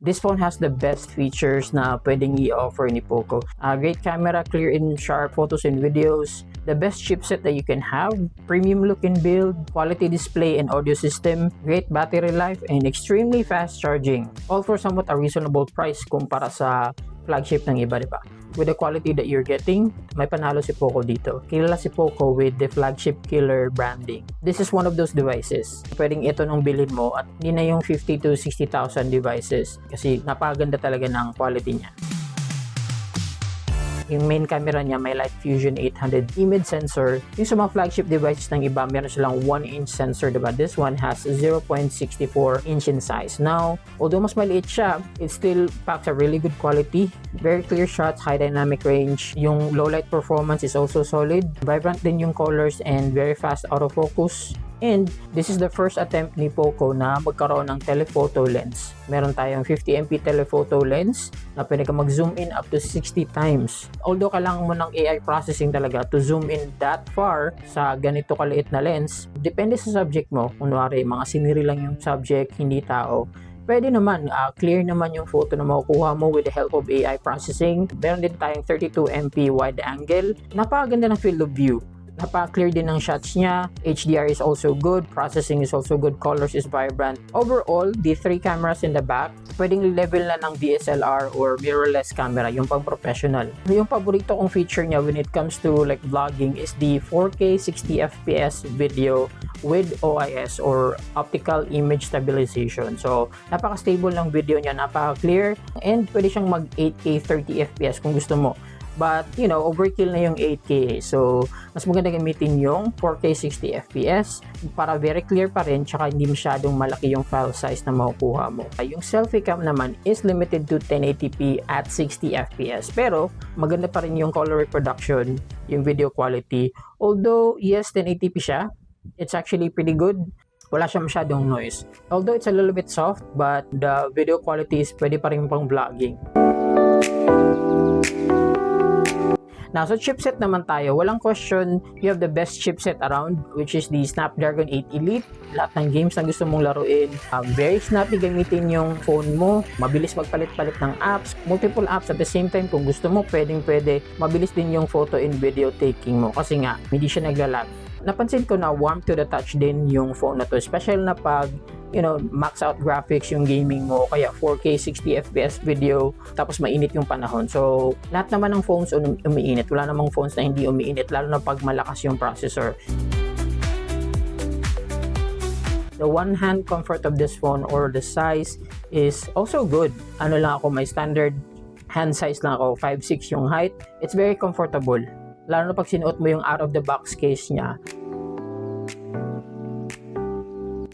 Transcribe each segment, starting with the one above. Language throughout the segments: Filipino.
This phone has the best features na pwedeng i-offer ni Poco. Great camera, clear and sharp photos and videos, the best chipset that you can have, premium look and build, quality display and audio system, great battery life, and extremely fast charging. All for somewhat a reasonable price kumpara sa flagship ng iba, diba? With the quality that you're getting, may panalo si Poco dito. Kilala si Poco with the flagship killer branding. This is one of those devices. Pwedeng ito nung bilhin mo at hindi na yung 50 to 60,000 devices kasi napakaganda talaga ng quality niya. Yung main camera niya may Light Fusion 800 image sensor. Yung sa mga flagship devices ng iba, meron silang 1-inch sensor, diba? This one has 0.64 inch in size. Now, although mas maliit siya, it still packs a really good quality. Very clear shots, high dynamic range. Yung low light performance is also solid. Vibrant din yung colors and very fast autofocus. And this is the first attempt ni Poco na magkaroon ng telephoto lens. Meron tayong 50MP telephoto lens na pwede ka mag-zoom in up to 60 times. Although kailangan mo ng AI processing talaga to zoom in that far sa ganito kaliit na lens, depende sa subject mo. Kunwari, mga siniri lang yung subject, hindi tao. Pwede naman, clear naman yung photo na makukuha mo with the help of AI processing. Meron din tayong 32MP wide angle. Napakaganda ng field of view. Napaka-clear din ng shots niya. HDR is also good. Processing is also good. Colors is vibrant. Overall, the 3 cameras in the back, pwedeng level na ng DSLR or mirrorless camera, yung pang professional. Yung paborito kong feature niya when it comes to like vlogging is the 4K 60fps video with OIS or optical image stabilization. So, napaka-stable ng video niya, napaka-clear, and pwede siyang mag 8K 30fps kung gusto mo. But, you know, overkill na yung 8K. So, mas maganda gamitin yung 4K 60fps para very clear pa rin, tsaka hindi masyadong malaki yung file size na makukuha mo. Yung selfie cam naman is limited to 1080p at 60fps. Pero, maganda pa rin yung color reproduction, yung video quality. Although, yes, 1080p siya, it's actually pretty good. Wala siya masyadong noise. Although, it's a little bit soft, but the video quality is pwede pa rin pang vlogging. Now, sa chipset naman tayo, walang question, you have the best chipset around, which is the Snapdragon 8 Elite. Lahat ng games na gusto mong laruin, very snappy gamitin yung phone mo, mabilis magpalit-palit ng apps, multiple apps at the same time. Kung gusto mo, pwedeng-pwede, mabilis din yung photo and video taking mo kasi nga, hindi siya naglalag. Napansin ko na warm to the touch din yung phone na to, especially na pag max out graphics yung gaming mo, kaya 4K 60fps video, tapos mainit yung panahon. So, lahat naman ng phones umiinit. Wala namang phones na hindi umiinit, lalo na pag malakas yung processor. The one-hand comfort of this phone or the size is also good. Ano lang ako, may standard hand size lang ako, 5'6" yung height. It's very comfortable. Lalo na pag sinuot mo yung out-of-the-box case niya.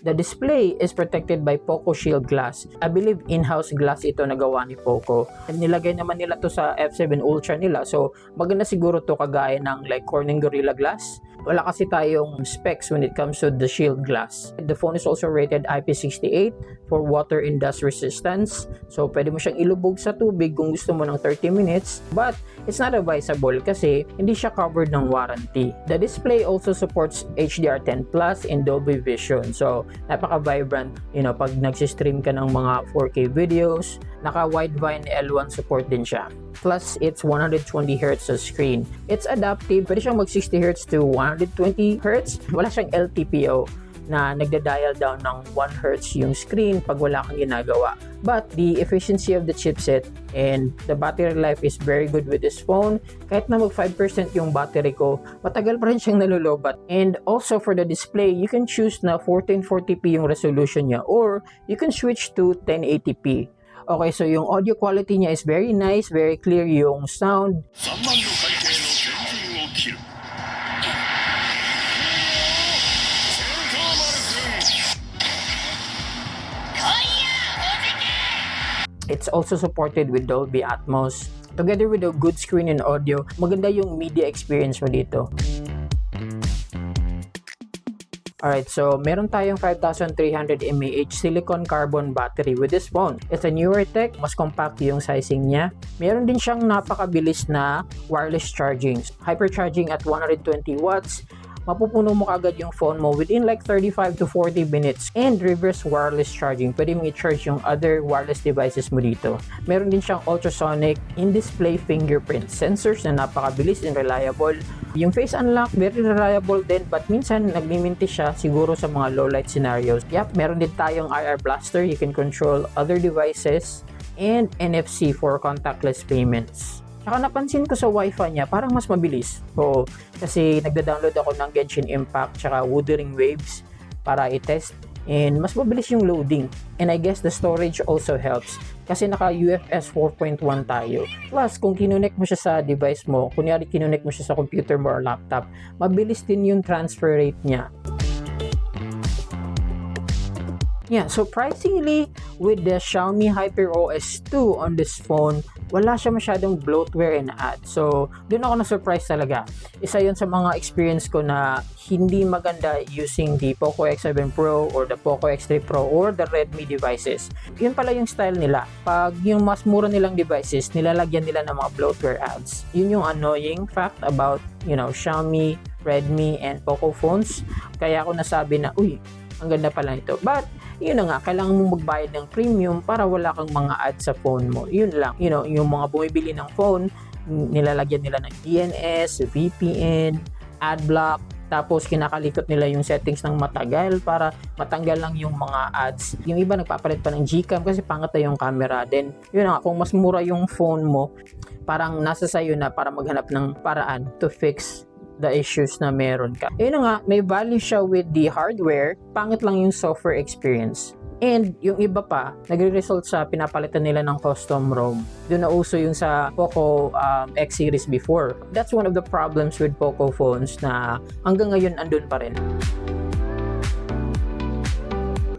The display is protected by Poco Shield glass. I believe in-house glass ito na gawa ni Poco. Nilagay naman nila to sa F7 Ultra nila. So, maganda siguro to kagaya ng like Corning Gorilla Glass. Wala kasi tayong specs when it comes to the shield glass. The phone is also rated IP68 for water and dust resistance. So, pwede mo siyang ilubog sa tubig kung gusto mo ng 30 minutes. But, it's not advisable kasi hindi siya covered ng warranty. The display also supports HDR10 Plus and Dolby Vision. So, napaka-vibrant, pag nagsistream ka ng mga 4K videos. Naka-Widevine L1 support din siya. Plus, it's 120Hz sa screen. It's adaptive. Pwede siyang mag 60Hz to 120Hz. Wala siyang LTPO na nagda-dial down ng 1Hz yung screen pag wala kang ginagawa. But the efficiency of the chipset and the battery life is very good with this phone. Kahit na mag 5% yung battery ko, matagal pa rin siyang nalulobat. And also for the display, you can choose na 1440p yung resolution niya or you can switch to 1080p. Okay, so yung audio quality niya is very nice, very clear yung sound. It's also supported with Dolby Atmos. Together with a good screen and audio, maganda yung media experience mo dito. Alright, so meron tayong 5300 mAh silicon carbon battery with this phone. It's a newer tech, mas compact yung sizing niya. Meron din siyang napakabilis na wireless charging. Hypercharging at 120 watts. mapupuno mo agad yung phone mo within like 35 to 40 minutes. And reverse wireless charging, pwede mo i-charge yung other wireless devices mo dito. Meron din siyang ultrasonic in-display fingerprint sensors na napakabilis and reliable. Yung face unlock, very reliable din, but minsan nagmiminti siya siguro sa mga low light scenarios. Yep, meron din tayong IR blaster, you can control other devices, and NFC for contactless payments. Saka napansin ko sa Wi-Fi niya, parang mas mabilis. Oo, kasi nagda-download ako ng Genshin Impact tsaka Wuthering Waves para i-test. And mas mabilis yung loading. And I guess the storage also helps. Kasi naka UFS 4.1 tayo. Plus, kung kinonect mo siya sa device mo, kunyari kinonect mo siya sa computer mo or laptop, mabilis din yung transfer rate niya. Yeah, surprisingly, with the Xiaomi HyperOS 2 on this phone, wala siya masyadong bloatware and ads. So, doon ako na-surprise talaga. Isa yun sa mga experience ko na hindi maganda using the Poco X7 Pro or the Poco X3 Pro or the Redmi devices. Yun pala yung style nila. Pag yung mas mura nilang devices, nilalagyan nila ng mga bloatware ads. Yun yung annoying fact about, Xiaomi, Redmi, and Poco phones. Kaya ako nasabi na, uy, ang ganda pala nito. But, yun na nga, kailangan mong magbayad ng premium para wala kang mga ads sa phone mo. Yun lang. Yung mga bumibili ng phone, nilalagyan nila ng DNS, VPN, adblock, tapos kinakalikot nila yung settings ng matagal para matanggal lang yung mga ads. Yung iba nagpapalit pa ng Gcam kasi pangat na yung camera. Then, yun na nga, kung mas mura yung phone mo, parang nasa sayo na para maghanap ng paraan to fix the issues na meron ka. Yun nga, may value siya with the hardware, pangit lang yung software experience. And yung iba pa, nagre-result sa pinapalitan nila ng custom ROM. Doon na uso yung sa Poco X series before. That's one of the problems with Poco phones na hanggang ngayon andun pa rin.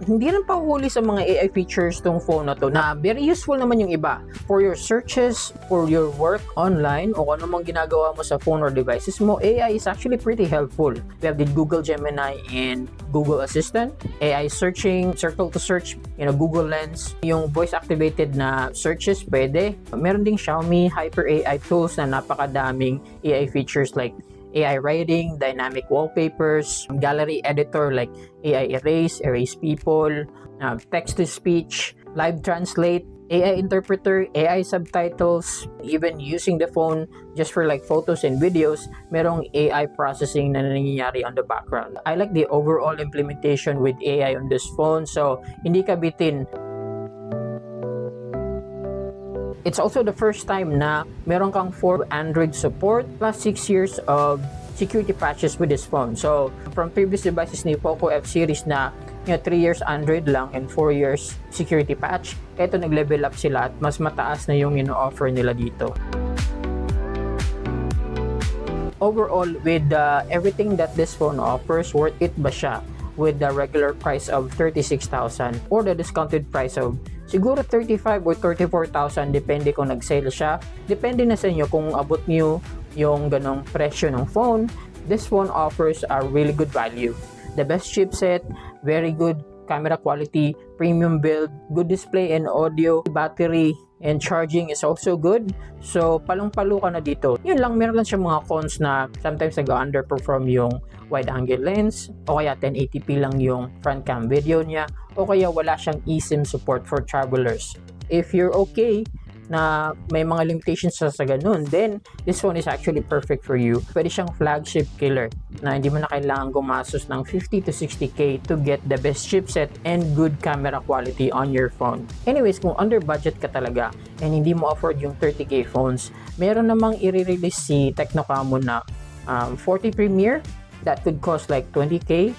Hindi rin pahuhuli sa mga AI features tong phone na to na very useful naman yung iba. For your searches, for your work online, o ano mang ginagawa mo sa phone or devices mo, AI is actually pretty helpful. We have the Google Gemini and Google Assistant, AI searching, circle to search, Google Lens, yung voice-activated na searches, pwede. Meron ding Xiaomi Hyper AI tools na napakadaming AI features like AI writing, dynamic wallpapers, gallery editor like AI erase people, text-to-speech, live translate, AI interpreter, AI subtitles, even using the phone just for like photos and videos, merong AI processing na nangyayari on the background. I like the overall implementation with AI on this phone, so hindi ka bitin. It's also the first time na meron kang 4 Android support plus 6 years of security patches with this phone. So, from previous devices ni Poco F series na 3 years Android lang and 4 years security patch, eto nag-level up sila at mas mataas na yung ino-offer nila dito. Overall, with everything that this phone offers, worth it ba siya with the regular price of 36,000 or the discounted price of siguro 35 or 34,000, depende kung nag-sale siya. Depende na sa inyo kung abot niyo yung ganong presyo ng phone. This phone offers a really good value. The best chipset, very good camera quality, premium build, good display and audio, battery and charging is also good. So, palong-palo ka na dito. Yun lang, meron lang siya mga cons na sometimes nag-underperform yung wide-angle lens, o kaya 1080p lang yung front cam video niya, o kaya wala siyang eSIM support for travelers. If you're okay na may mga limitations sa ganun, then this phone is actually perfect for you. Pwede siyang flagship killer na hindi mo na kailangan gumastos ng 50 to 60k to get the best chipset and good camera quality on your phone. Anyways, kung under budget ka talaga and hindi mo afford yung 30k phones, meron namang i-release si Tecnocamo na 40 Premier that could cost like 20k.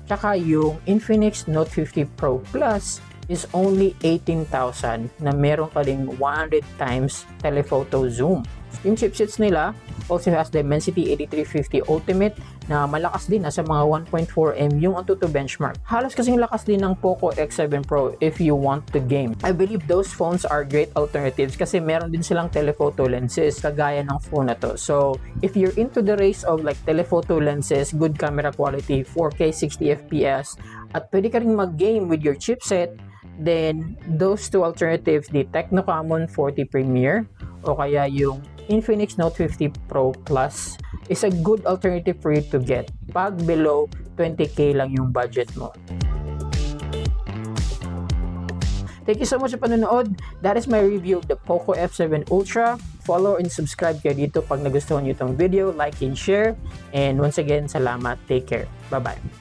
Tsaka yung Infinix Note 50 Pro Plus is only 18,000 na meron ka ding 100 times telephoto zoom. Yung chipsets nila also has Dimensity 8350 Ultimate na malakas din, nasa mga 1.4M yung Antutu benchmark. Halos kasing lakas din ng Poco X7 Pro if you want to game. I believe those phones are great alternatives kasi meron din silang telephoto lenses kagaya ng phone na to. So, if you're into the race of like telephoto lenses, good camera quality, 4K 60fps, at pwede ka rin mag-game with your chipset, then those two alternatives, the Tecnocamo 40 Premier o kaya yung Infinix Note 50 Pro Plus, is a good alternative for you to get pag below 20k lang yung budget mo. Thank you so much sa panonood. That is my review of the Poco F7 Ultra. Follow and subscribe kayo dito pag nagustuhan nyo itong video. Like and share. And once again, salamat. Take care. Bye-bye.